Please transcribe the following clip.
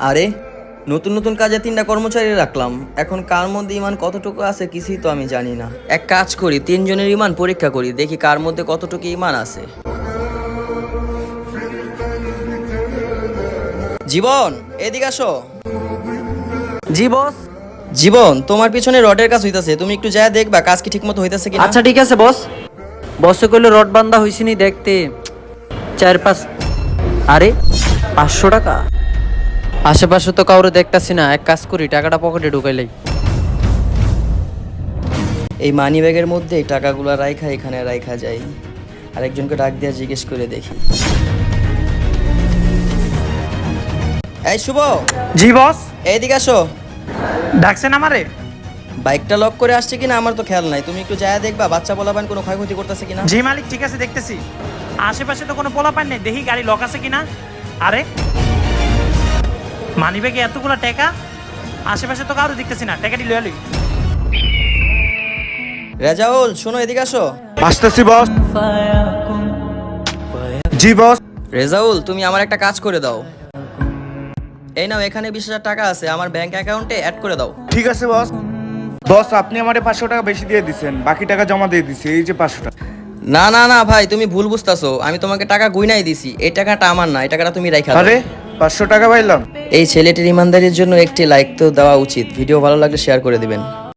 আরে নতুন নতুন কাজে 3টা কর্মচারী রাখলাম, এখন কার মধ্যে ইমান কতটুকু আছে কিছুই তো আমি জানি না। এক কাজ করি, 3 জনের ইমান পরীক্ষা করি, দেখি কার মধ্যে কতটুকু ইমান আছে। জীবন, এদিকে আসো। জি বস। জীবন, তোমার পিছনে রডের কাজ হইতাছে, তুমি একটু যায় দেখবা কাজ কি ঠিকমতো হইতাছে কিনা। আচ্ছা ঠিক আছে বস। বসে কইলো রড বান্ধা হইছিনি দেখতে 4-5। আরে 500 টাকা আশেপাশে তো কাউরে দেখতাছি না, এক কাজ করি টাকাটা পকেটে ঢুকাইলাই। এই মানি ব্যাগের মধ্যে এই টাকাগুলো রাইখা এখানে রাইখা যাই, আরেকজনকে ডাক দিয়ে জিজ্ঞেস করে দেখি। এই শুভ, জি বস। এইদিকে আসো। ডাকছেন আমারে? বাইকটা লক করে আসছে কিনা আমার তো খেয়াল নাই, তুমি একটু যায় দেখবা বাচ্চা পোলাপান কোনো ক্ষয়ক্ষতি করতেছে কিনা। জি মালিক, ঠিক আছে দেখতেছি। আশেপাশে তো কোনো পোলাপান নেই, দেখি গাড়ি লক আছে কিনা। আরে মানিব্যাগে এতগুলা টাকা, আশেপাশে তো কারো দেখতেছি না, টাকাটি লয়ে লই। রেজাউল শোনো, এদিকে আসো। আসতেছি বস। জি বস। রেজাউল, তুমি আমার একটা কাজ করে দাও। এই নাও, এখানে 20,000 টাকা আছে, আমার ব্যাংক অ্যাকাউন্টে অ্যাড করে দাও। ঠিক আছে বস। বস আপনি আমারে 500 টাকা বেশি দিয়ে দিছেন, বাকি টাকা জমা দিয়ে দিছি, এই যে 500 টাকা। না না না ভাই, তুমি ভুল বুঝতাছো, আমি তোমাকে টাকা গুইনাই দিছি, এই টাকাটা আমার না, এই টাকাটা তুমি রাইখা দাও। আরে 500 টাকা পাইলাম। এই ছেলেটির ইমানদারির জন্য একটি লাইক তো দেওয়া উচিত। ভিডিও ভালো লাগলে শেয়ার করে দিবেন।